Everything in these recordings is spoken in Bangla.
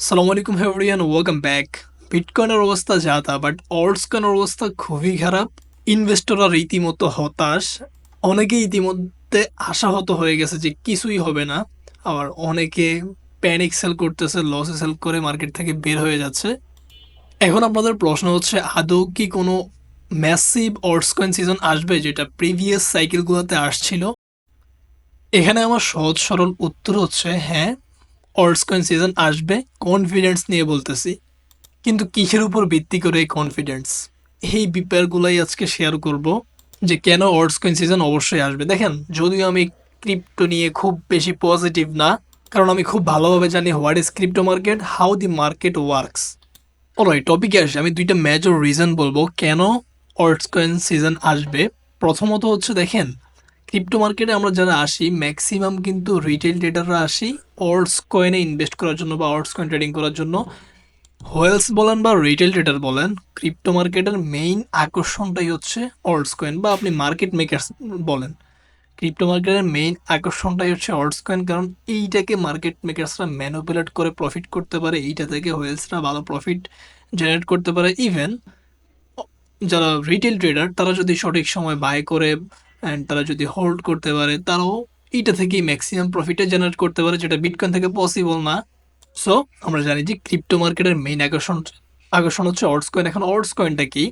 সালামু আলাইকুম এভরিওয়ান, ওয়েলকাম ব্যাক। বিটকয়েনের অবস্থা যা তা, বাট অল্টস কয়েনের অবস্থা খুবই খারাপ। ইনভেস্টররা রীতিমতো হতাশ। অনেকেই ইতিমধ্যে আশাহত হয়ে গেছে যে কিছুই হবে না। আবার অনেকে প্যানিক সেল করতেছে, লসে সেল করে মার্কেট থেকে বের হয়ে যাচ্ছে। এখন আপনাদের প্রশ্ন হচ্ছে, আদৌ কি কোনো ম্যাসিভ অল্টস কয়েন সিজন আসবে যেটা প্রিভিয়াস সাইকেলগুলোতে আসছিল? এখানে আমার সহজ সরল উত্তর হচ্ছে হ্যাঁ, অল্টস কয়েন সিজন আসবে, কনফিডেন্স নিয়ে বলতেছি। কিন্তু কিসের উপর ভিত্তি করে এই কনফিডেন্স? এই ব্যাপারগুলাই আজকে শেয়ার করব, যে কেন অল্টস কয়েন সিজন অবশ্যই আসবে। দেখেন, যদিও আমি ক্রিপ্টো নিয়ে খুব বেশি পজিটিভ না, কারণ আমি খুব ভালোভাবে জানি what is crypto market, how the market works. Alright, টপিকে আসি। আমি দুইটা মেজর রিজন বলবো কেন অল্টস কয়েন সিজন আসবে। প্রথমত হচ্ছে, দেখেন, ক্রিপ্টো মার্কেটে আমরা যারা আসি ম্যাক্সিমাম কিন্তু রিটেল ট্রেডাররা আসি অল্টস কয়েনে ইনভেস্ট করার জন্য বা অল্টস কয়েন ট্রেডিং করার জন্য। হোয়েলস বলেন বা রিটেল ট্রেডার বলেন, ক্রিপ্টো মার্কেটের মেইন আকর্ষণটাই হচ্ছে অল্টস কয়েন, বা আপনি মার্কেট মেকার্স বলেন। ক্রিপ্টো মার্কেটের মেইন আকর্ষণটাই হচ্ছে অল্টস কয়েন, কারণ এইটাকে মার্কেট মেকার্সরা ম্যানুপুলেট করে প্রফিট করতে পারে। এইটা থেকে হোয়েলসরা ভালো প্রফিট জেনারেট করতে পারে। ইভেন যারা রিটেল ট্রেডার তারা যদি সঠিক সময় বাই করে অ্যান্ড তারা যদি হোল্ড করতে পারে, তারাও এইটা থেকেই ম্যাক্সিমাম প্রফিটে জেনারেট করতে পারে, যেটা বিটকয়েন থেকে পসিবল না। সো আমরা জানি যে ক্রিপ্টো মার্কেটের মেইন আকর্ষণ আকর্ষণ হচ্ছে অল্টস কয়েন। এখন অল্টস কয়েনটা কি?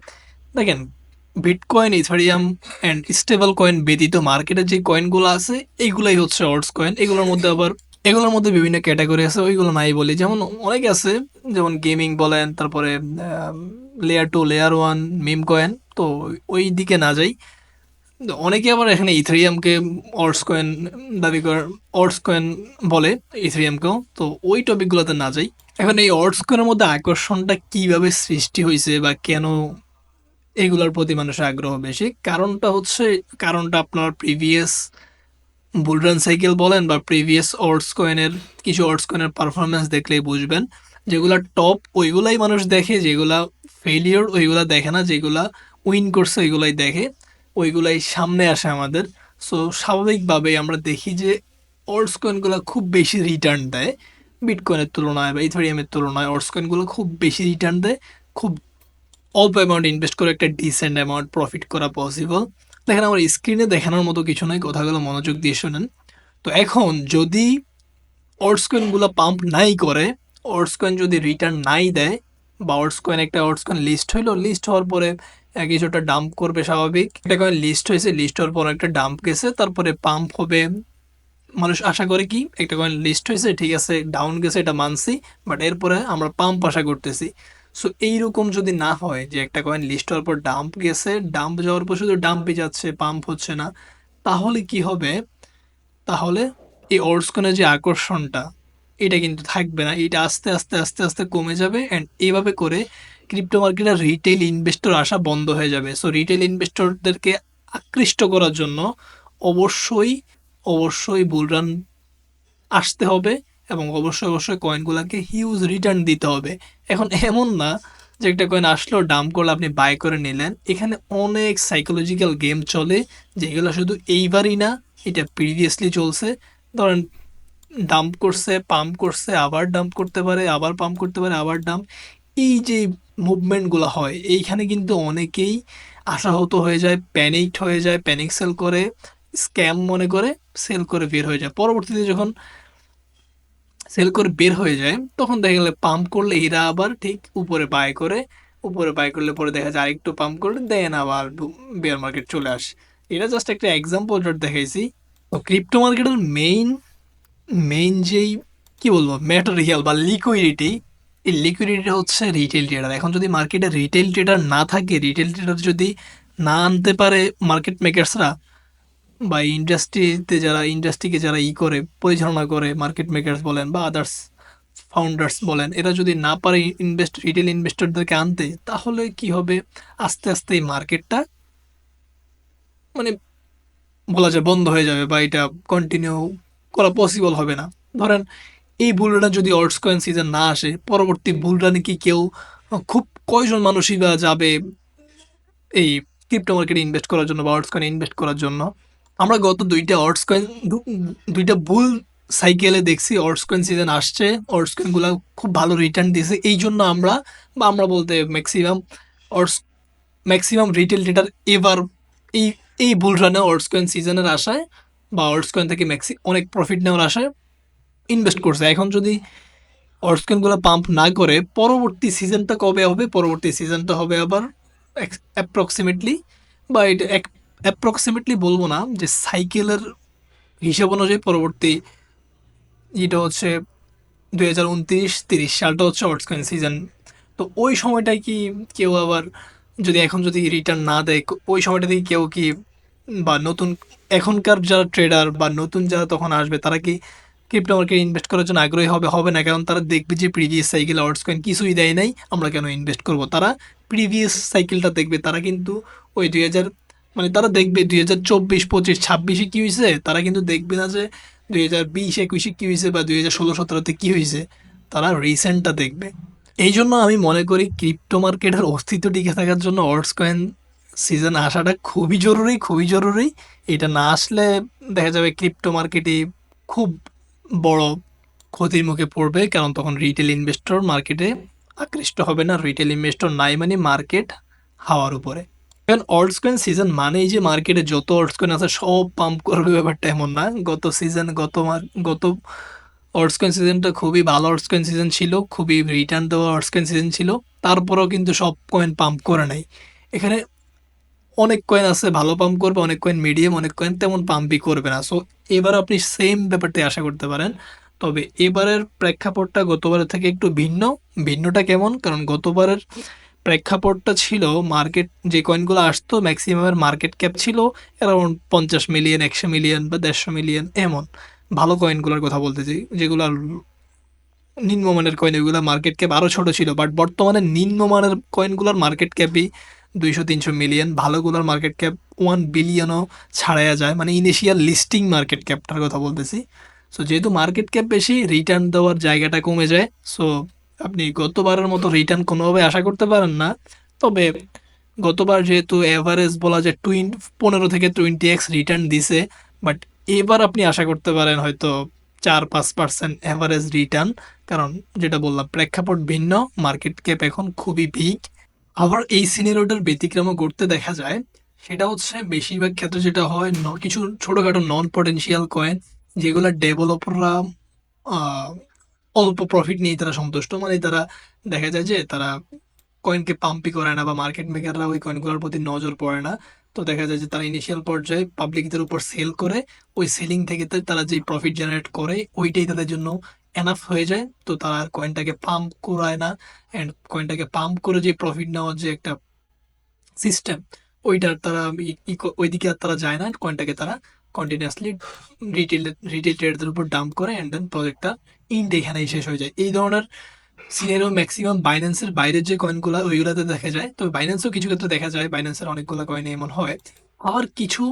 দেখেন, bitcoin, Ethereum and stable coin ব্যতীত মার্কেটে যে কয়েনগুলো আছে এইগুলাই হচ্ছে অল্টস কয়েন। এগুলোর মধ্যে বিভিন্ন ক্যাটাগরি আছে, ওইগুলো নাই বলি। যেমন অনেক আছে, যেমন গেমিং বলেন, তারপরে layer two, layer one, meme coin. তো ওই দিকে না যাই। অনেকে আবার এখানে ইথেরিয়ামকে অল্টস কয়েন দাবি করে, অল্টস কয়েন বলে ইথেরিয়ামকেও। তো ওই টপিকগুলোতে না যাই। এখন এই অল্টস কয়েনের মধ্যে আকর্ষণটা কিভাবে সৃষ্টি হয়েছে বা কেন এগুলোর প্রতি মানুষের আগ্রহ বেশি, কারণটা আপনার প্রিভিয়াস বুলরান সাইকেল বলেন বা প্রিভিয়াস কিছু অল্টস কয়েনের পারফরমেন্স দেখলেই বুঝবেন। যেগুলা টপ ওইগুলাই মানুষ দেখে, যেগুলা ফেলিওর ওইগুলা দেখে না, যেগুলা উইন করছে ওইগুলাই দেখে, ওইগুলাই সামনে আসে আমাদের। সো স্বাভাবিকভাবেই আমরা দেখি যে অল্টস কয়েনগুলো খুব বেশি রিটার্ন দেয় বিটকয়েনের তুলনায় বা ইথেরিয়ামের তুলনায়। অল্টস কয়েনগুলো খুব বেশি রিটার্ন দেয়। খুব অল্প অ্যামাউন্ট ইনভেস্ট করে একটা ডিসেন্ট অ্যামাউন্ট প্রফিট করা পসিবল। দেখেন, আমার স্ক্রিনে দেখানোর মতো কিছু নয়, কথাগুলো মনোযোগ দিয়ে শোনেন। তো এখন যদি অল্টস কয়েনগুলো পাম্প নাই করে, অল্টস কয়েন যদি রিটার্ন নাই দেয়, বা অল্টস কয়েন লিস্ট হইলো, লিস্ট হওয়ার পরে কিছুটা ডাম্প করবে, স্বাভাবিক। একটা কয়েন লিস্ট হয়েছে, লিস্ট হওয়ার পর একটা ডাম্প গেছে, তারপরে পাম্প হবে। মানুষ আশা করে কি, একটা কয়েন লিস্ট হয়েছে, ঠিক আছে, ডাউন গেছে, এটা মানছি, বাট এরপরে আমরা পাম্প আশা করতেছি। সো এইরকম যদি না হয় যে একটা কয়েন লিস্ট হওয়ার পর ডাম্প গেছে, ডাম্প যাওয়ার পর শুধু ডাম্পই যাচ্ছে, পাম্প হচ্ছে না, তাহলে কি হবে? তাহলে এই অল্টস কয়েনের যে আকর্ষণটা, এটা কিন্তু থাকবে না। এটা আস্তে আস্তে আস্তে আস্তে কমে যাবে, অ্যান্ড এইভাবে করে ক্রিপ্টো মার্কেটে রিটেল ইনভেস্টর আসা বন্ধ হয়ে যাবে। সো রিটেল ইনভেস্টরদেরকে আকৃষ্ট করার জন্য অবশ্যই অবশ্যই বুলরান আসতে হবে, এবং অবশ্যই অবশ্যই কয়েনগুলোকে হিউজ রিটার্ন দিতে হবে। এখন এমন না যে একটা কয়েন আসলো, ডাম্প করলে আপনি বাই করে নিলেন। এখানে অনেক সাইকোলজিক্যাল গেম চলে, যেগুলো শুধু এইবারই না, এটা প্রিভিয়াসলি চলছে। ধরেন, ডাম্প করছে, পাম্প করছে, আবার ডাম্প করতে পারে, আবার পাম্প করতে পারে, আবার ডাম্প। এই যে মুভমেন্টগুলো হয়, এইখানে কিন্তু অনেকেই আশাহত হয়ে যায়, প্যানিকড হয়ে যায়, প্যানিক সেল করে, স্ক্যাম মনে করে সেল করে বের হয়ে যায়। পরবর্তীতে যখন সেল করে বের হয়ে যায়, তখন দেখা গেলে পাম্প করলে এরা আবার ঠিক উপরে বাই করে, উপরে বাই করলে পরে দেখা যায় আরেকটু পাম্প করলে দেন আবার বেয়ার মার্কেট চলে আসে। এটা জাস্ট একটা এক্সাম্পল দেখাইছি। তো ক্রিপ্টো মার্কেটের মেইন মেইন যেই, কি বলবো, ম্যাটেরিয়াল বা লিকুইডিটি, এই লিকুইডিটি হচ্ছে রিটেল ট্রেডার। এখন যদি মার্কেটে রিটেল ট্রেডার না থাকে, রিটেল ট্রেডার যদি না আনতে পারে মার্কেট মেকার্সরা, বা ইন্ডাস্ট্রিকে যারা করে পরিচালনা করে, মার্কেট মেকার্স বলেন বা আদার্স ফাউন্ডার্স বলেন, এরা যদি না পারে রিটেল ইনভেস্টরদেরকে আনতে, তাহলে কি হবে? আস্তে আস্তে এই মার্কেটটা, মানে বলা যায় বন্ধ হয়ে যাবে, বা এটা কন্টিনিউ করা পসিবল হবে না। ধরেন, এই বুল রানে যদি অল্টস কয়েন সিজন না আসে, পরবর্তী বুল রানে কি কেউ, খুব কয়জন মানুষই বা যাবে এই ক্রিপ্টো মার্কেটে ইনভেস্ট করার জন্য বা অল্টস কয়েনে ইনভেস্ট করার জন্য? আমরা গত দুইটা অল্টস কয়েন, দুইটা বুল সাইকেলে দেখছি অল্টস কয়েন সিজন আসছে, অল্টস কয়েনগুলো খুব ভালো রিটার্ন দিয়েছে, এই জন্য আমরা বা আমরা বলতে maximum alts maximum retail tedder এবার এই এই বুল রানে অল্টস কয়েন সিজনের আশায় বা অল্টস কয়েন থেকে অনেক প্রফিট নেওয়ার আশায় ইনভেস্ট করছে। এখন যদি অল্টস কয়েনগুলো পাম্প না করে পরবর্তী সিজনটা কবে হবে, পরবর্তী সিজনটা হবে আবার অ্যাপ্রক্সিমেটলি, বা এটা অ্যাপ্রক্সিমেটলি বলবো না, যে সাইকেলের হিসাব অনুযায়ী পরবর্তী যেটা হচ্ছে 2029-30 সালটা হচ্ছে অল্টস কয়েন সিজন। তো ওই সময়টায় কি কেউ আবার যদি এখন যদি রিটার্ন না দেয়, ওই সময়টা থেকে কেউ কি বা নতুন এখনকার যারা ট্রেডার বা নতুন যারা তখন আসবে তারা কি ক্রিপ্টো মার্কেটে ইনভেস্ট করার জন্য আগ্রহী হবে? হবে না, কারণ তারা দেখবে যে প্রিভিয়াস সাইকেলে অল্টস কয়েন কিছুই দেয় নাই, আমরা কেন ইনভেস্ট করব। তারা প্রিভিয়াস সাইকেলটা দেখবে, তারা কিন্তু ওই 2000 মানে তারা দেখবে 2024-25-26-27 কী হয়েছে, তারা কিন্তু দেখবে না যে 2020-21 কী হয়েছে বা 2016-17 কী হয়েছে, তারা রিসেন্টটা দেখবে। এই জন্য আমি মনে করি ক্রিপ্টো মার্কেটের অস্তিত্ব টিকে থাকার জন্য অল্টস কয়েন সিজন আসাটা খুবই জরুরি, খুবই জরুরি। এটা না আসলে দেখা যাবে ক্রিপ্টো মার্কেটে খুব বড় ক্ষতির মুখে পড়বে, কারণ তখন রিটেল ইনভেস্টর মার্কেটে আকৃষ্ট হবে না। রিটেল ইনভেস্টর নাই মানে মার্কেট হাওয়ার উপরে। কারণ অল্টস কয়েন সিজন মানেই যে মার্কেটে যত অল্টস কয়েন আছে সব পাম্প করবে, ব্যাপারটা এমন না। গত সিজন গত অল্টস কয়েন সিজনটা খুবই ভালো অল্টস কয়েন সিজন ছিল, খুবই রিটার্ন দেওয়া অল্টস কয়েন সিজন ছিল, তারপরেও কিন্তু সব কয়েন পাম্প করে নাই। এখানে অনেক কয়েন আছে ভালো পাম্প করবে, অনেক কয়েন মিডিয়াম, অনেক কয়েন তেমন পাম্পই করবে না। সো এবার আপনি সেম ব্যাপারটাই আশা করতে পারেন। তবে এবারের প্রেক্ষাপটটা গতবারের থেকে একটু ভিন্ন। ভিন্নটা কেমন? কারণ গতবারের প্রেক্ষাপটটা ছিল মার্কেট যে কয়েনগুলো আসতো ম্যাক্সিমামের মার্কেট ক্যাপ ছিল অ্যারাউন্ড 50 মিলিয়ন, 100 মিলিয়ন বা 150 মিলিয়ন এমন। ভালো কয়েনগুলোর কথা বলতেছি, যেগুলো নিম্নমানের কয়েন, ওইগুলো মার্কেট ক্যাপ আরও ছোট ছিল। বাট বর্তমানে নিম্নমানের কয়েনগুলোর মার্কেট ক্যাপই 200-300 মিলিয়ন, ভালোগুলোর মার্কেট ক্যাপ 1 বিলিয়নও ছাড়াইয়া যায়, মানে ইনিশিয়াল লিস্টিং মার্কেট ক্যাপটার কথা বলতেছি। সো যেহেতু মার্কেট ক্যাপ বেশি, রিটার্ন দেওয়ার জায়গাটা কমে যায়। সো আপনি গতবারের মতো রিটার্ন কোনোভাবে আশা করতে পারেন না। তবে গতবার যেহেতু এভারেজ বলা যায় 15 থেকে 20x রিটার্ন দিছে, বাট এবার আপনি আশা করতে পারেন হয়তো 4-5% অ্যাভারেজ রিটার্ন। কারণ যেটা বললাম প্রেক্ষাপট ভিন্ন, মার্কেট ক্যাপ এখন খুবই ভিগ। আবার এই সিনারিওটার ব্যতিক্রমও করতে দেখা যায়। সেটা হচ্ছে বেশিরভাগ ক্ষেত্রে যেটা হয়, কিছু ছোটোখাটো নন পটেনশিয়াল কয়েন যেগুলো ডেভেলপাররা অল্প প্রফিট নিয়ে তারা সন্তুষ্ট, মানে তারা দেখা যায় যে তারা কয়েনকে পাম্পই করে না বা মার্কেট মেকাররা ওই কয়েনগুলোর প্রতি নজর পড়ে না। তো দেখা যায় যে তারা ইনিশিয়াল পর্যায়ে পাবলিকদের উপর সেল করে, ওই সেলিং থেকে তারা যে প্রফিট জেনারেট করে ওইটাই তাদের জন্য এনাফ হয়ে যায়। তো তারা আর কয়েনটাকে পাম্প করায় না, অ্যান্ড কয়েনটাকে পাম্প করে যে প্রফিট নেওয়ার যে একটা সিস্টেম, ওইটার তারা ওইদিকে আর তারা যায় না। কয়েনটাকে তারা কন্টিনিউয়াসলি রিটেল রিটেল ট্রেডারদের উপর ডাম্প করে, অ্যান্ড দেন প্রজেক্টটা ইন্ড এখানেই শেষ হয়ে যায়। এই ধরনের সিনারিও ম্যাক্সিমাম বাইন্যান্সের বাইরের যে কয়েনগুলো ওইগুলোতে দেখা যায়। তবে বাইন্যান্সও কিছু ক্ষেত্রে দেখা যায়, বাইন্যান্সের অনেকগুলো কয়েনে এমন হয়। আবার কিছু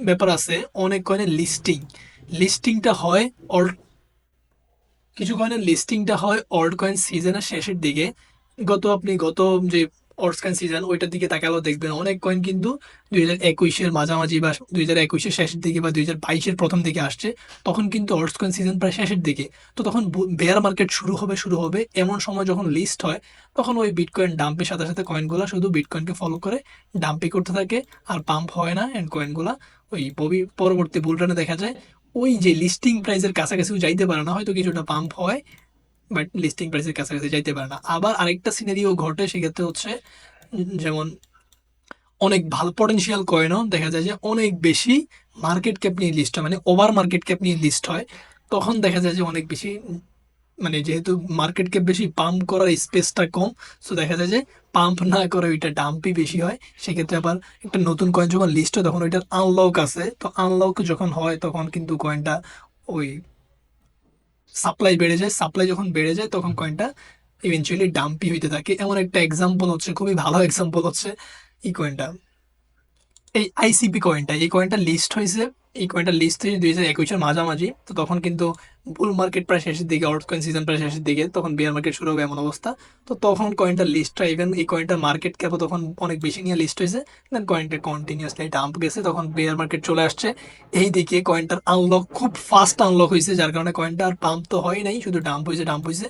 ব্যাপার আছে, অনেক কয়েনের লিস্টিংটা হয় অল কিছু কয়েনের লিস্টিংটা হয় অল্ট কয়েন সিজনের শেষের দিকে। গত যে অল্ট কয়েন সিজন ওইটার দিকে তাকালেও দেখবেন অনেক কয়েন কিন্তু 2021-এর মাঝামাঝি বা 2021-এর শেষের দিকে বা 2022-এর প্রথম দিকে আসছে। তখন কিন্তু অল্ট কয়েন সিজন প্রায় শেষের দিকে। তো তখন বেয়ার মার্কেট শুরু হবে এমন সময় যখন লিস্ট হয়, তখন ওই বিটকয়েন ডাম্পের সাথে সাথে কয়েনগুলো শুধু বিটকয়েনকে ফলো করে ডাম্পই করতে থাকে, আর পাম্প হয় না। অ্যান্ড কয়েনগুলা ওই পরবর্তী বুলরানে দেখা যায় ওই যে লিস্টিং প্রাইসের কাছাকাছিও যাইতে পারে না, হয়তো কিছুটা পাম্প হয়, বাট লিস্টিং প্রাইসের কাছাকাছি যাইতে পারে না। আবার আরেকটা সিনারিও ঘটে, সেক্ষেত্রে হচ্ছে যেমন অনেক ভালো পটেনশিয়াল কয়েনও দেখা যায় যে অনেক বেশি মার্কেট ক্যাপ নিয়ে লিস্ট হয়, মানে ওভার মার্কেট ক্যাপ নিয়ে লিস্ট হয়। তখন দেখা যায় যে অনেক বেশি, মানে যেহেতু মার্কেট ক্যাপ বেশি, পাম্প করার স্পেসটা কম। সো দেখা যায় যে পাম্প না করে ওইটা ডাম্পই বেশি হয়। সেক্ষেত্রে আবার একটা নতুন কয়েন যখন লিস্ট হয় তখন ওইটার আনলক আছে, তো আনলক যখন হয় তখন কিন্তু কয়েনটা ওই সাপ্লাই যখন বেড়ে যায় তখন কয়েনটা ইভেনচুয়ালি ডাম্পই হইতে থাকে। এমন একটা এক্সাম্পল হচ্ছে, খুবই ভালো এক্সাম্পল হচ্ছে এই কয়েনটা, এই আইসিপি কয়েনটা। এই কয়েনটা লিস্ট হয়েছে এই কয়েনটা লিস্ট হয়েছে 2021-এর মাঝামাঝি। তো তখন কিন্তু বুল মার্কেট প্রায় শেষের দিকে, অল্ট কয়েন সিজন প্রায় শেষের দিকে, তখন বিয়ার মার্কেট শুরু হবে এমন অবস্থা। তো তখন কয়েনটা লিস্টটা, ইভেন এই কয়েনটার মার্কেট ক্যাপও তখন অনেক বেশি নিয়ে লিস্ট হয়েছে। দেন কয়েনটা কন্টিনিউয়াসলি ডাম্প গেছে, তখন বিয়ার মার্কেট চলে আসছে। এই দিকে কয়েনটার আনলক খুব ফাস্ট আনলক হয়েছে, যার কারণে কয়েনটা আর পাম্প তো হয় নাই, শুধু ডাম্প হয়েছে।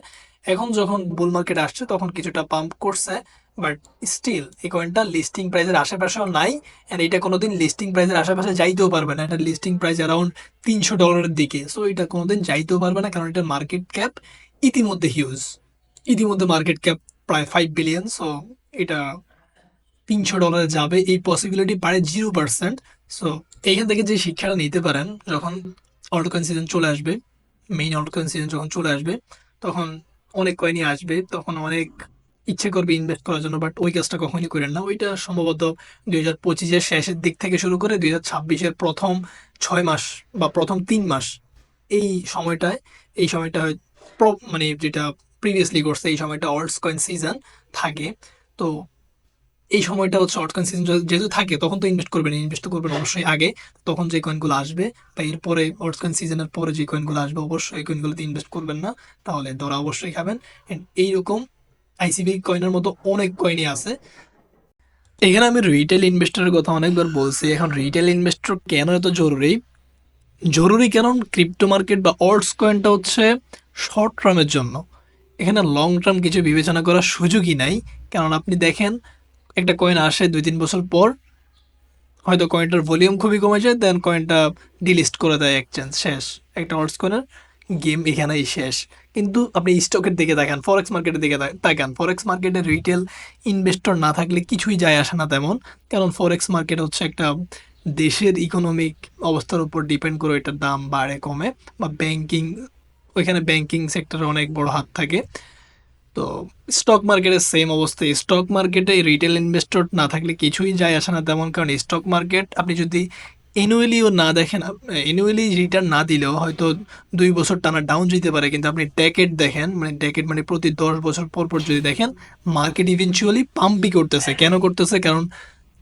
এখন যখন বুল মার্কেট আসছে তখন কিছুটা পাম্প করছে, বাট স্টিল এই কয়েনটা লিস্টিং প্রাইসের আশেপাশেও নাই। অ্যান্ড এটা কোনোদিন লিস্টিং প্রাইসের আশেপাশে যাইতেও পারবে না। এটা লিস্টিং প্রাইস অ্যারাউন্ড $300 দিকে। সো এটা কোনোদিন যাইতেও পারবে না, কারণ এটার মার্কেট ক্যাপ ইতিমধ্যে হিউজ। ইতিমধ্যে মার্কেট ক্যাপ প্রায় 5 বিলিয়ন। সো এটা $300 যাবে এই পসিবিলিটি প্রায় 0%। সো এইখান থেকে যে শিক্ষাটা নিতে পারেন, যখন অল্টকয়েন সিজন চলে আসবে, মেইন অল্টকয়েন সিজন যখন চলে আসবে, তখন অনেক কয়েনই আসবে, তখন অনেক ইচ্ছে করবে ইনভেস্ট করার জন্য, বাট ওই কাজটা কখনই করেন না। ওইটা সম্ভবত 2025-এর শেষের দিক থেকে শুরু করে 2026-এর প্রথম 6 মাস বা প্রথম 3 মাস, এই সময়টায়, এই সময়টা মানে যেটা প্রিভিয়াসলি করছে, এই সময়টা অল্টস কয়েন সিজন থাকে। তো এই সময়টা হচ্ছে শর্ট কয়েন সিজন যেহেতু থাকে, তখন তো ইনভেস্ট করবেন, ইনভেস্ট তো করবেন অবশ্যই আগে। তখন যে কয়েনগুলো আসবে বা এরপরে শর্ট কয়েন সিজনের পরে যে কয়েনগুলো আসবে, অবশ্যই এই কয়েনগুলোতে ইনভেস্ট করবেন না, তাহলে ধরা অবশ্যই খাবেন। And এইরকম আইসিবি কয়েনের মতো অনেক কয়েনই আছে। এখানে আমি রিটেল ইনভেস্টরের কথা অনেকবার বলছি। এখন রিটেল ইনভেস্টর কেন এত জরুরি? জরুরি কারণ ক্রিপ্টো মার্কেট বা অল্টস কয়েনটা হচ্ছে শর্ট টার্মের জন্য। এখানে লং টার্ম কিছু বিবেচনা করার সুযোগই নাই। কারণ আপনি দেখেন, একটা কয়েন আসে 2-3 বছর পর, হয়তো কয়েনটার ভলিউম খুবই কমে যায়, দেন কয়েনটা ডিলিস্ট করে দেয়, এক্সচেঞ্জ শেষ। একটা অল্টস কয়েনের গেম এখানেই শেষ। কিন্তু আপনি স্টকের দিকে দেখেন, ফরেক্স মার্কেটের দিকে তাকান, ফরেক্স মার্কেটে রিটেল ইনভেস্টর না থাকলে কিছুই যায় আসে না তেমন। কারণ ফরেক্স মার্কেট হচ্ছে একটা দেশের ইকোনমিক অবস্থার উপর ডিপেন্ড করে এটার দাম বাড়ে কমে, বা ব্যাংকিং, ওইখানে ব্যাংকিং সেক্টরে অনেক বড় হাত থাকে। তো স্টক মার্কেটের সেম অবস্থা। স্টক মার্কেটে রিটেল ইনভেস্টর না থাকলে কিছুই যায় আসে না তেমন। কারণ স্টক মার্কেট আপনি যদি অ্যানুয়ালিও না দেখেন, অ্যানুয়ালি রিটার্ন না দিলেও হয়তো 2 বছর টানা ডাউন যেতে পারে, কিন্তু আপনি ডেকেড দেখেন, মানে ডেকেড মানে প্রতি 10 বছর পর পর যদি দেখেন, মার্কেট ইভেনচুয়ালি পাম্পই করতেছে। কেন করতেছে? কারণ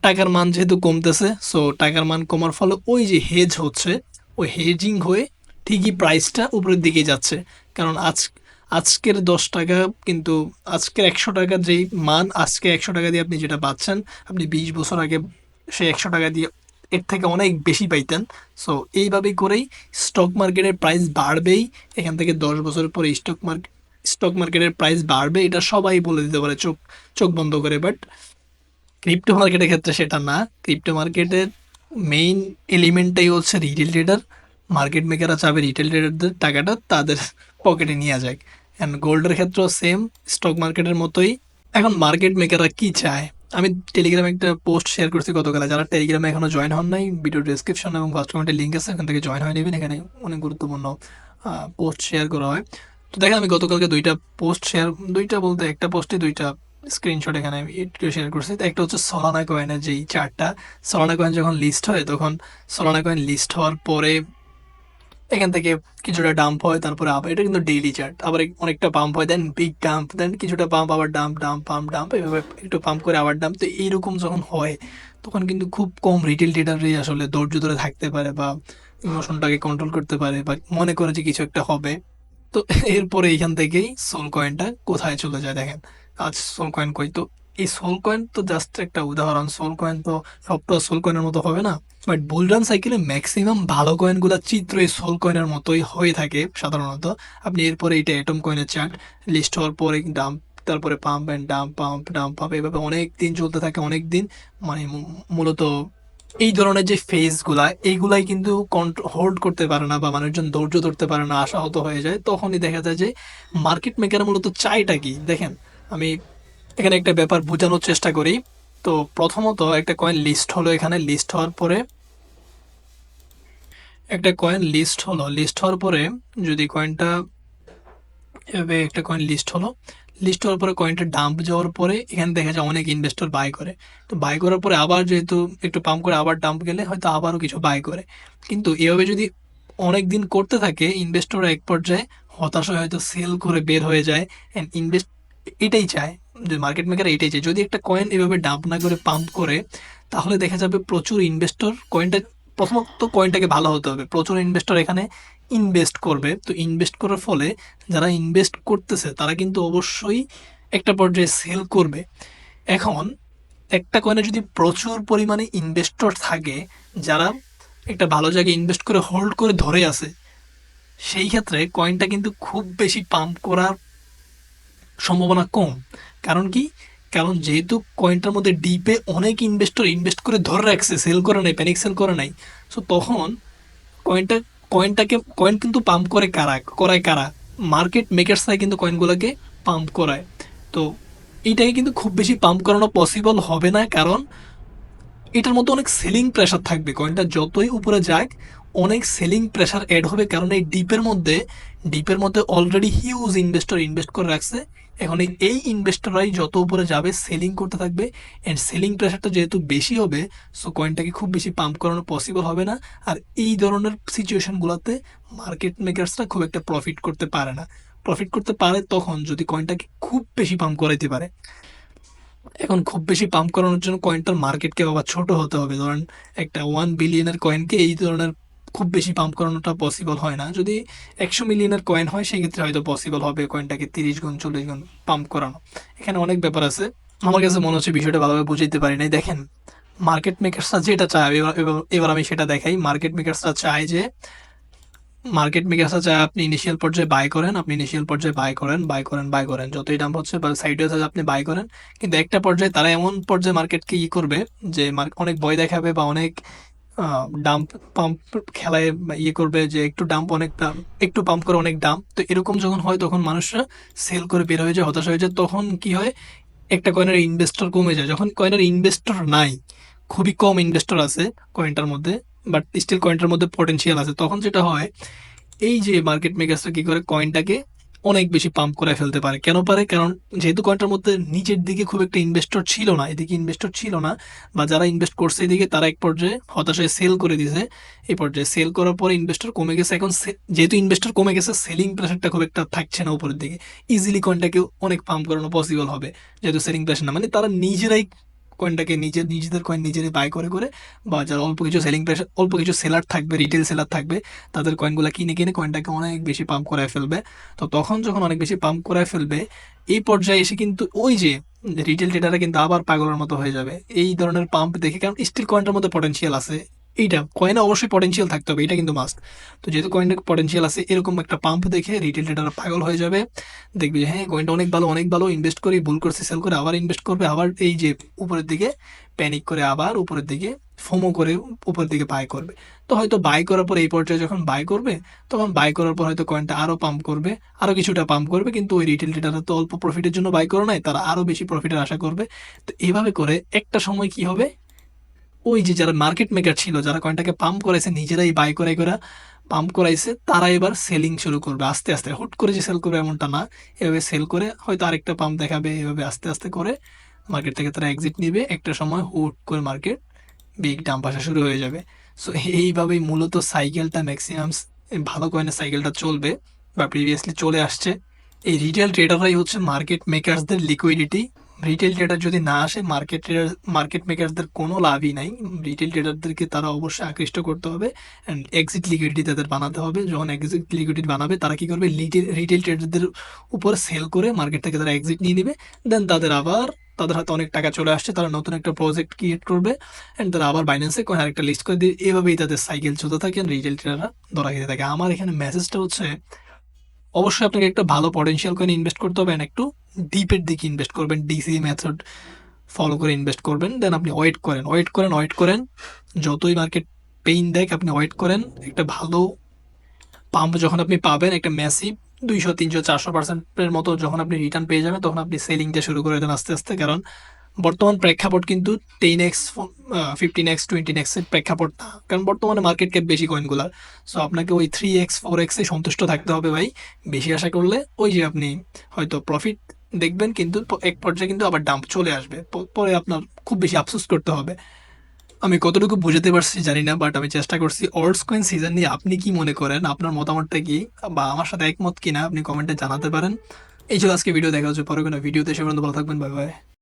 টাকার মান যেহেতু কমতেছে, সো টাকার মান কমার ফলে ওই যে হেজ হচ্ছে, ওই হেজিং হয়ে ঠিকই প্রাইসটা উপরের দিকে যাচ্ছে। কারণ আজকের 10 টাকা, কিন্তু আজকের 100 টাকার যেই মান, আজকে 100 টাকা দিয়ে আপনি যেটা পাচ্ছেন, আপনি 20 বছর আগে সেই 100 টাকা দিয়ে এর থেকে অনেক বেশি পাইতেন। সো এইভাবেই করেই স্টক মার্কেটের প্রাইস বাড়বেই। এখান থেকে 10 বছর পরে স্টক মার্কেটের প্রাইস বাড়বে, এটা সবাই বলে দিতে পারে চোখ চোখ বন্ধ করে। বাট ক্রিপ্টো মার্কেটের ক্ষেত্রে সেটা না। ক্রিপ্টো মার্কেটের মেইন এলিমেন্টটাই হচ্ছে রিটেল ট্রেডার। মার্কেট মেকাররা চাবে রিটেল ট্রেডারদের টাকাটা তাদের পকেটে নিয়ে যায়। অ্যান্ড গোল্ডের ক্ষেত্রেও সেম, স্টক মার্কেটের মতোই। এখন মার্কেট মেকাররা কি চায়? আমি টেলিগ্রামে একটা পোস্ট শেয়ার করছি গতকাল। যারা টেলিগ্রামে এখনো জয়েন হন নাই, ভিডিও ডেসক্রিপশন এবং ফার্স্ট কমেন্টে লিঙ্ক আছে, এখান থেকে জয়েন হয়ে নেবেন। এখানে অনেক গুরুত্বপূর্ণ পোস্ট শেয়ার করা হয়। তো দেখেন, আমি গতকালকে দুইটা বলতে একটা পোস্টে দুইটা স্ক্রিনশট এখানে শেয়ার করছি। তো একটা হচ্ছে সলানা কয়েনের যেই চার্টটা। সলানা কয়েন যখন লিস্ট হয়, তখন সলানা কয়েন লিস্ট হওয়ার পরে এখান থেকে কিছুটা ডাম্প হয়, তারপরে আবার, এটা কিন্তু ডেইলি চার্ট, আবার অনেকটা পাম্প হয়, দেন বিগ ডাম্প, দেন কিছুটা পাম্প, আবার ডাম্প ডাম্প পাম্প ডাম্প, এভাবে একটু পাম্প করে আবার ডাম্প। তো এইরকম যখন হয়, তখন কিন্তু খুব কম রিটেল ট্রেডারই আসলে ধৈর্য ধরে থাকতে পারে, বা ইমোশনটাকে কন্ট্রোল করতে পারে, বা মনে করে যে কিছু একটা হবে। তো এরপরে এইখান থেকেই সোল কয়েনটা কোথায় চলে যায় দেখেন। আজ সোল কয়েন কই? তো এই সোল কয়েন তো জাস্ট একটা উদাহরণ। সোল কয়েন তো সবটা সোল কয়েনের মতো হবে না। বাট বুলরান সাইকেলে ম্যাক্সিমাম ভালো কয়েনগুলোর চিত্র এই সোল কয়েনের মতোই হয়ে থাকে সাধারণত। আপনি এরপরে এটা অ্যাটম কয়েনের চার্ট, লিস্ট হওয়ার পরে ডাম্প, তারপরে pump and dump, pump dump, pump, এভাবে অনেক দিন চলতে থাকে, অনেক দিন। মানে মূলত এই ধরনের যে ফেজগুলা, এইগুলাই কিন্তু হোল্ড করতে পারে না, বা মানুষজন ধৈর্য ধরতে পারে না, আশাহত হয়ে যায়। তখনই দেখা যায় যে মার্কেট মেকার মূলত চাইটা কি দেখেন। আমি এখানে একটা ব্যাপার বোঝানোর চেষ্টা করি। তো প্রথমত একটা কয়েন লিস্ট হলো, এখানে লিস্ট হওয়ার পরে একটা কয়েন লিস্ট হলো, লিস্ট হওয়ার পরে যদি কয়েনটা এভাবে, একটা কয়েন লিস্ট হলো, লিস্ট হওয়ার পরে কয়েনটা ডাম্প যাওয়ার পরে এখানে দেখা যায় অনেক ইনভেস্টর বাই করে। তো বাই করার পরে আবার যেহেতু একটু পাম্প করে আবার ডাম্প গেলে হয়তো আবারও কিছু বাই করে। কিন্তু এভাবে যদি অনেক দিন করতে থাকে, ইনভেস্টররা এক পর্যায়ে হতাশ হয়ে হয়তো সেল করে বের হয়ে যায়। অ্যান্ড এটাই চায়, যে মার্কেট মেকার এটাই চায়, যদি একটা কয়েন এভাবে ডাম্প না করে পাম্প করে, তাহলে দেখা যাবে প্রচুর ইনভেস্টর কয়েনটা প্রথমত কয়েনটাকে ভালো হতে হবে। প্রচুর ইনভেস্টর এখানে ইনভেস্ট করবে। তো ইনভেস্ট করার ফলে যারা ইনভেস্ট করতেছে তারা কিন্তু অবশ্যই একটা পর্যায়ে সেল করবে। এখন একটা কয়েনে যদি প্রচুর পরিমাণে ইনভেস্টর থাকে যারা একটা ভালো জায়গায় ইনভেস্ট করে হোল্ড করে ধরে আছে, সেই ক্ষেত্রে কয়েনটা কিন্তু খুব বেশি পাম্প করার সম্ভাবনা কম। কারণ কি? কারণ যেহেতু কয়েনটার মধ্যে ডিপে অনেক ইনভেস্টর ইনভেস্ট করে ধরে রাখছে, সেল করে নাই, প্যানিক সেল করে নাই। সো তখন কয়েনটা কয়েন কিন্তু পাম্প করে কারা মার্কেট মেকার্সরাই কিন্তু কয়েনগুলোকে পাম্প করায়। তো এইটাকে কিন্তু খুব বেশি পাম্প করানো পসিবল হবে না, কারণ এটার মধ্যে অনেক সেলিং প্রেশার থাকবে। কয়েনটা যতই উপরে যাক অনেক সেলিং প্রেশার অ্যাড হবে, কারণ এই ডিপের মধ্যে অলরেডি হিউজ ইনভেস্টর ইনভেস্ট করে রাখছে। এখন এই ইনভেস্টররাই যত উপরে যাবে সেলিং করতে থাকবে, অ্যান্ড সেলিং প্রেশারটা যেহেতু বেশি হবে, সো কয়েনটাকে খুব বেশি পাম্প করানো পসিবল হবে না। আর এই ধরনের সিচুয়েশনগুলোতে মার্কেট মেকার্সরা খুব একটা প্রফিট করতে পারে না। প্রফিট করতে পারে তখন যদি কয়েনটাকে খুব বেশি পাম্প করাইতে পারে। এখন খুব বেশি পাম্প করানোর জন্য কয়েনটার মার্কেটকে আবার ছোট হতে হবে। ধরেন একটা 1 বিলিয়নের কয়েনকে এই ধরনের খুব বেশি পাম্প করানোটা পসিবল হয় না। যদি 100 মিলিয়নের কয়েন হয় সেক্ষেত্রে হয়তো পসিবল হবে কয়েনটাকে 30 গুণ 40 গুণ পাম্প করানো। এখানে অনেক ব্যাপার আছে। আমার কাছে মনে হচ্ছে বিষয়টা ভালোভাবে বুঝাইতে পারি নাই। দেখেন, মার্কেট মেকার্সরা যেটা চায়, এবার আমি সেটা দেখাই। মার্কেট মেকার্সরা চায় আপনি ইনিশিয়াল পর্যায়ে বাই করেন, আপনি ইনিশিয়াল পর্যায়ে বাই করেন, যতই দাম হচ্ছে বা সাইডে আছে আপনি বাই করেন। কিন্তু একটা পর্যায়ে তারা এমন পর্যায়ে মার্কেটকে করবে যে অনেক ভয় দেখাবে বা অনেক ডাম্প পাম্প খেলায় বা করবে যে একটু ডাম্প অনেক দাম, একটু পাম্প করে অনেক দাম। তো এরকম যখন হয় তখন মানুষরা সেল করে বের হয়ে যায়, হতাশ হয়ে যায়। তখন কি হয়, একটা কয়েনের ইনভেস্টর কমে যায়। যখন কয়েনের ইনভেস্টর নাই, খুবই কম ইনভেস্টর আছে কয়েনটার মধ্যে, বাট স্টিল কয়েনটার মধ্যে পটেনশিয়াল আছে, তখন যেটা হয় এই যে মার্কেট মেকার্সরা কি করে কয়েনটাকে অনেক বেশি পাম্প করে ফেলতে পারে। কেন পারে? কারণ যেহেতু কয়েনটার মধ্যে নিচের দিকে খুব একটা ইনভেস্টর ছিল না, এদিকে ইনভেস্টর ছিল না, বা যারা ইনভেস্ট করছে এদিকে তারা এক পর্যায়ে হতাশায় সেল করে দিয়েছে। এই পর্যায়ে সেল করার পরে ইনভেস্টর কমে গেছে। এখন যেহেতু ইনভেস্টর কমে গেছে, সেলিং প্রেশারটা খুব একটা থাকছে না উপরের দিকে। ইজিলি কয়েনটাকে অনেক পাম্প করানো পসিবল হবে, যেহেতু সেলিং প্রেশার না, মানে তারা নিজেরাই কয়েনটাকে নিজেদের কয়েন নিজেরাই বাই করে, বা যারা অল্প কিছু সেলার থাকবে, রিটেল সেলার থাকবে, তাদের কয়েনগুলো কিনে কিনে কয়েনটাকে অনেক বেশি পাম্প করায় ফেলবে। তো তখন যখন অনেক বেশি পাম্প করায় ফেলবে, এই পর্যায়ে এসে কিন্তু ওই যে রিটেল ট্রেডাররা কিন্তু আবার পাগলের মতো হয়ে যাবে এই ধরনের পাম্প দেখে, কারণ স্টিল কয়েনটার মধ্যে পটেনশিয়াল আছে। এইটা কয়েনে অবশ্যই পটেনশিয়াল থাকতে হবে, এটা কিন্তু মাস্ট। তো যেহেতু কয়েনটা পটেনশিয়াল আছে, এরকম একটা পাম্প দেখে রিটেল ট্রেডার পাগল হয়ে যাবে। দেখবে যে হ্যাঁ, কয়েনটা অনেক ভালো, অনেক ভালো, ইনভেস্ট করি, ভুল করছে, সেল করে আবার ইনভেস্ট করবে, আবার এই যে উপরের দিকে প্যানিক করে আবার উপরের দিকে ফোমো করে উপরের দিকে বাই করবে। তো হয়তো বাই করার পর এই পর্যায়ে যখন বাই করবে, তখন বাই করার পর হয়তো কয়েনটা আরো পাম্প করবে, আরো কিছুটা পাম্প করবে, কিন্তু ওই রিটেল ট্রেডাররা তো অল্প প্রফিটের জন্য বাই করে নাই, তারা আরো বেশি প্রফিটের আশা করবে। তো এভাবে করে একটা সময় কি হবে, ওই যে যারা মার্কেট মেকার ছিল, যারা কয়েনটাকে পাম্প করাইছে, নিজেরাই বাই করাই করে পাম্প করাইছে, তারা এবার সেলিং শুরু করবে আস্তে আস্তে। হুট করে যে সেল করবে এমনটা না, এভাবে সেল করে হয়তো আরেকটা পাম্প দেখাবে, এভাবে আস্তে আস্তে করে মার্কেট থেকে তারা এক্সিট নিবে। একটা সময় হুট করে মার্কেট বিগ ডাম্প আসা শুরু হয়ে যাবে। সো এইভাবেই মূলত সাইকেলটা ম্যাক্সিমাম ভালো কয়েনের সাইকেলটা চলবে, বা প্রিভিয়াসলি চলে আসছে। এই রিটেল ট্রেডাররাই হচ্ছে মার্কেট মেকারসদের লিকুইডিটি। রিটেল ট্রেডার যদি না আসে, মার্কেট মেকারসদের কোনো লাভই নাই। রিটেল ট্রেডারদেরকে তারা অবশ্যই আকৃষ্ট করতে হবে, অ্যান্ড এক্সিট লিকুইডিটি তাদের বানাতে হবে। যখন এক্সিট লিকুইডিটি বানাবে, তারা কি করবে, রিটেল ট্রেডারদের উপর সেল করে মার্কেট থেকে তারা এক্সিট নিয়ে নেবে। দেন তাদের হাতে অনেক টাকা চলে আসছে, তারা নতুন একটা প্রজেক্ট ক্রিয়েট করবে, অ্যান্ড তারা আবার বাইন্যান্সে কয়েন আরেকটা লিস্ট করে দিয়ে এভাবেই তাদের সাইকেল চলতে থাকে, রিটেল ট্রেডাররা ধরা খেতে থাকে। আমার এখানে মেসেজটা হচ্ছে, অবশ্যই আপনাকে একটা ভালো পটেনশিয়াল কয়েন ইনভেস্ট করতে হবে, and একটু ডিপের দিকে ইনভেস্ট করবেন, ডিসি মেথড ফলো করে ইনভেস্ট করবেন। দেন আপনি ওয়েট করেন, যতই মার্কেট পেইন দেখ আপনি ওয়েট করেন। একটা ভালো পাম্প যখন আপনি পাবেন, একটা ম্যাসিভ 200 300 400% মতো যখন আপনি রিটার্ন পেয়ে যাবেন, তখন আপনি সেলিংটা শুরু করে দেন আস্তে আস্তে। কারণ বর্তমান প্রেক্ষাপট কিন্তু 10x 15x 20x এর প্রেক্ষাপট না, কারণ বর্তমানে মার্কেট ক্যাপ বেশি কয়েনগুলার। সো আপনাকে ওই 3x 4x এ সন্তুষ্ট থাকতে হবে ভাই। বেশি আশা করলে ওই যে আপনি হয়তো প্রফিট দেখবেন, কিন্তু এক পর্যায়ে কিন্তু আবার ডাম্প চলে আসবে, পরে আপনার খুব বেশি আফসোস করতে হবে। আমি কতটুকু বুঝাতে পারছি জানি না, বাট আমি চেষ্টা করছি। অল্টস কয়েন সিজন নিয়ে আপনি কি মনে করেন, আপনার মতামতটা কি, বা আমার সাথে একমত কিনা আপনি কমেন্টে জানাতে পারেন। এই ছিল আজকে ভিডিও, দেখা হচ্ছে পরে কোনো ভিডিওতে। সে পর্যন্ত ভালো থাকবেন, বাই বাই।